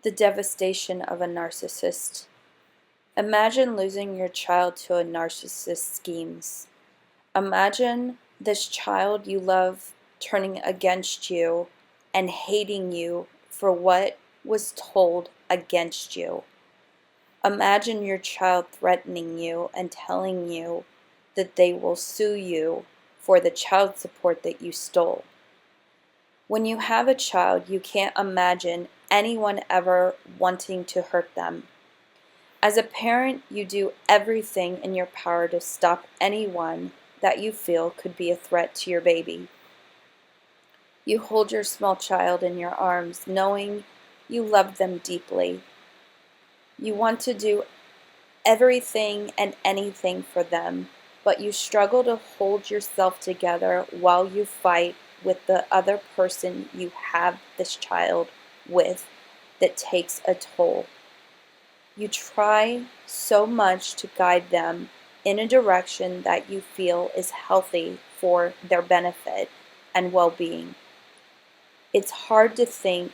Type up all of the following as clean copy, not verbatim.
The devastation of a narcissist. Imagine losing your child to a narcissist's schemes. Imagine this child you love turning against you and hating you for what was told against you. Imagine your child threatening you and telling you that they will sue you for the child support that you stole. When you have a child, you can't imagine anyone ever wanting to hurt them. As a parent, you do everything in your power to stop anyone that you feel could be a threat to your baby. You hold your small child in your arms, knowing you love them deeply. You want to do everything and anything for them, but you struggle to hold yourself together while you fight with the other person you have this child with that takes a toll. You try so much to guide them in a direction that you feel is healthy for their benefit and well-being. It's hard to think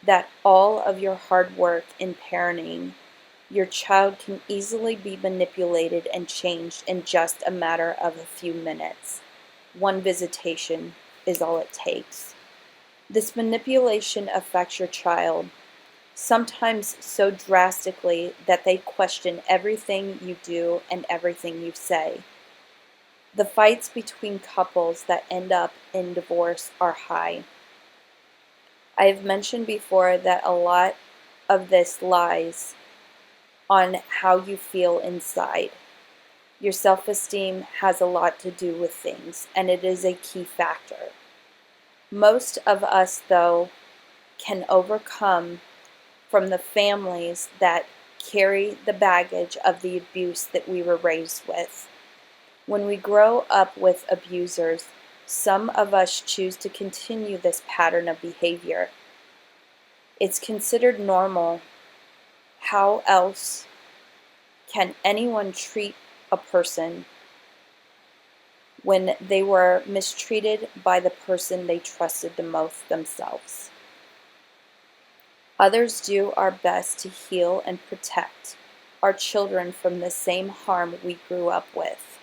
that all of your hard work in parenting your child can easily be manipulated and changed in just a matter of a few minutes. One visitation is all it takes. This manipulation affects your child, sometimes so drastically that they question everything you do and everything you say. The fights between couples that end up in divorce are high. I have mentioned before that a lot of this lies on how you feel inside. Your self-esteem has a lot to do with things, and it is a key factor. Most of us, though, can overcome from the families that carry the baggage of the abuse that we were raised with. When we grow up with abusers, some of us choose to continue this pattern of behavior. It's considered normal. How else can anyone treat a person when they were mistreated by the person they trusted the most themselves? Others do our best to heal and protect our children from the same harm we grew up with.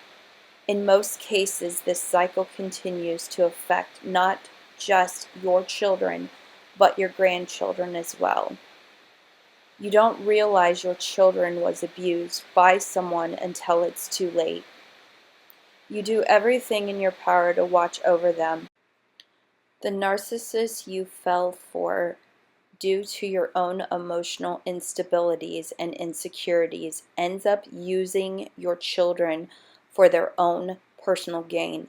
In most cases, this cycle continues to affect not just your children, but your grandchildren as well. You don't realize your children was abused by someone until it's too late. You do everything in your power to watch over them. The narcissist you fell for due to your own emotional instabilities and insecurities ends up using your children for their own personal gain.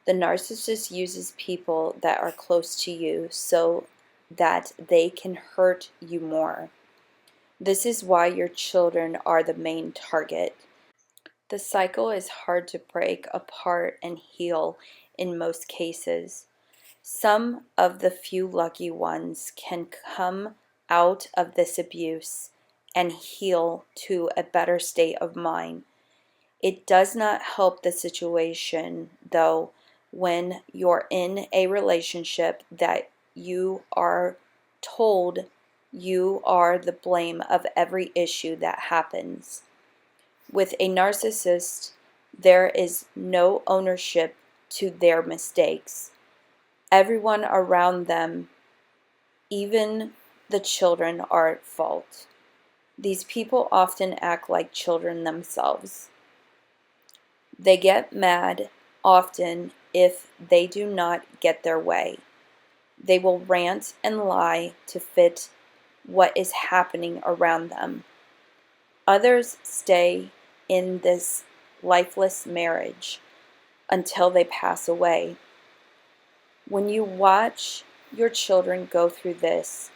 The narcissist uses people that are close to you so that they can hurt you more. This is why your children are the main target. The cycle is hard to break apart and heal in most cases. Some of the few lucky ones can come out of this abuse and heal to a better state of mind. It does not help the situation, though, when you're in a relationship that you are told you are the blame of every issue that happens. With a narcissist, there is no ownership to their mistakes. Everyone around them, even the children, are at fault. These people often act like children themselves. They get mad often if they do not get their way. They will rant and lie to fit what is happening around them. Others stay in this lifeless marriage until they pass away. When you watch your children go through this,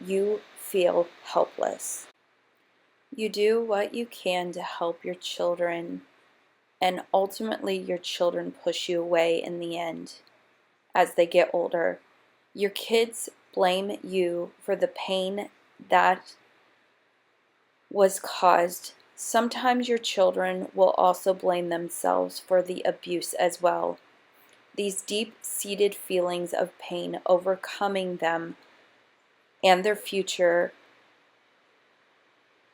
you feel helpless. You do what you can to help your children, and ultimately your children push you away in the end as they get older. Your kids blame you for the pain that was caused. Sometimes your children will also blame themselves for the abuse as well. These deep-seated feelings of pain overcoming them and their future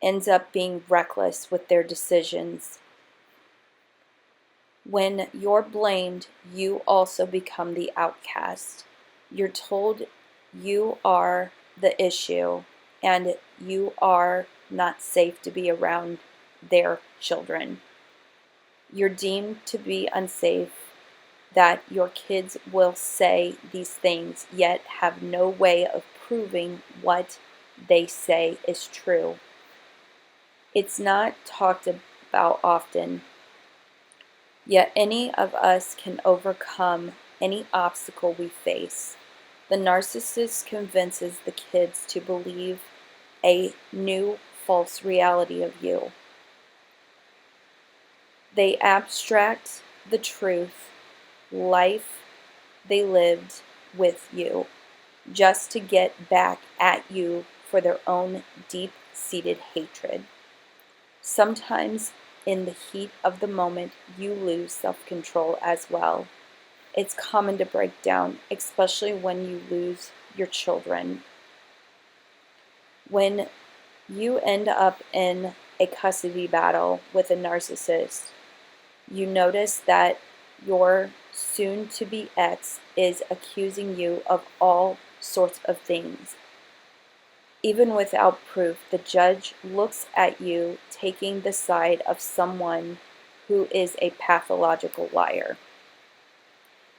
ends up being reckless with their decisions. When you're blamed, you also become the outcast. You're told you are the issue and you are not safe to be around their children. You're deemed to be unsafe, that your kids will say these things yet have no way of proving what they say is true. It's not talked about often, yet any of us can overcome any obstacle we face. The narcissist convinces the kids to believe a new false reality of you. They abstract the truth, life they lived with you, just to get back at you for their own deep-seated hatred. Sometimes in the heat of the moment, you lose self-control as well. It's common to break down, especially when you lose your children. When you end up in a custody battle with a narcissist, you notice that your soon-to-be ex is accusing you of all sorts of things. Even without proof, the judge looks at you taking the side of someone who is a pathological liar.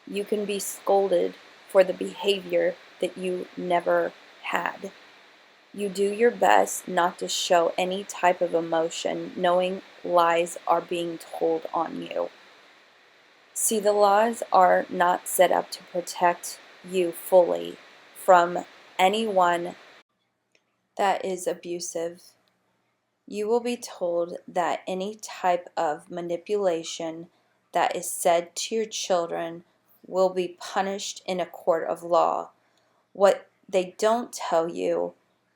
You can be scolded for the behavior that you never had. You do your best not to show any type of emotion, knowing lies are being told on you. See, the laws are not set up to protect you fully from anyone that is abusive. You will be told that any type of manipulation that is said to your children will be punished in a court of law. What they don't tell you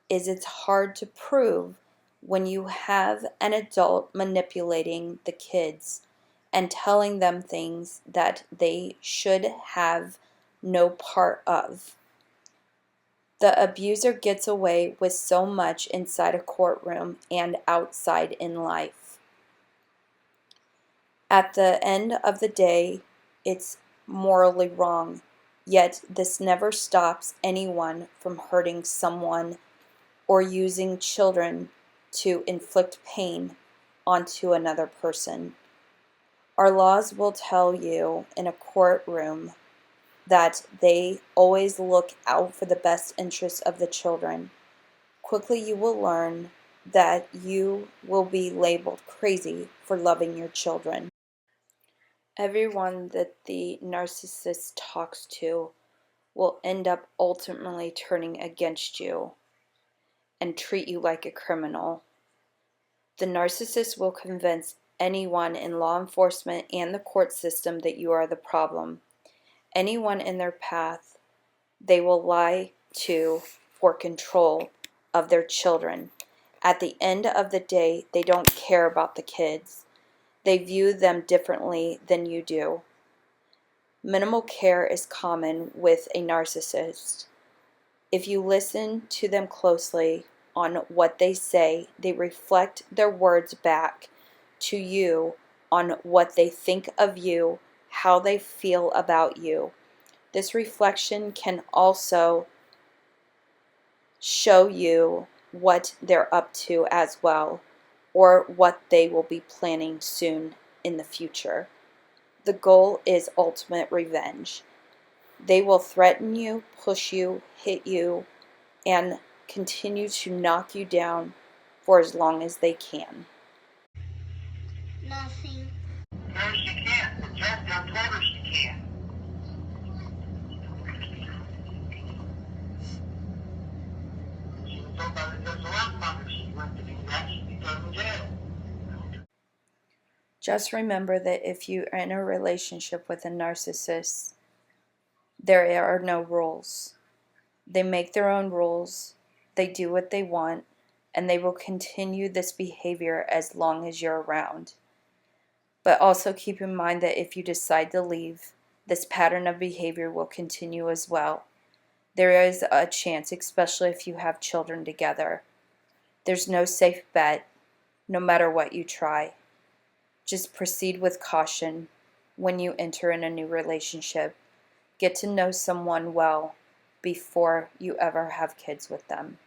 is it's hard to prove when you have an adult manipulating the kids and telling them things that they should have no part of. The abuser gets away with so much inside a courtroom and outside in life. At the end of the day, it's morally wrong, yet this never stops anyone from hurting someone or using children to inflict pain onto another person. Our laws will tell you in a courtroom that they always look out for the best interests of the children. Quickly you will learn that you will be labeled crazy for loving your children. Everyone that the narcissist talks to will end up ultimately turning against you and treat you like a criminal. The narcissist will convince anyone in law enforcement and the court system that you are the problem. Anyone in their path, they will lie to for control of their children. At the end of the day, they don't care about the kids. They view them differently than you do. Minimal care is common with a narcissist. If you listen to them closely on what they say, they reflect their words back to you on what they think of you, how they feel about you. This reflection can also show you what they're up to as well, or what they will be planning soon in the future. The goal is ultimate revenge. They will threaten you, push you, hit you, and continue to knock you down for as long as they can. Nothing. No, she can't. The judge told her she can't. She was told by the judge the last time if she went to do that, she'd be thrown in jail. Just remember that if you are in a relationship with a narcissist, there are no rules. They make their own rules, they do what they want, and they will continue this behavior as long as you're around. But also keep in mind that if you decide to leave, this pattern of behavior will continue as well. There is a chance, especially if you have children together. There's no safe bet, no matter what you try. Just proceed with caution when you enter in a new relationship. Get to know someone well before you ever have kids with them.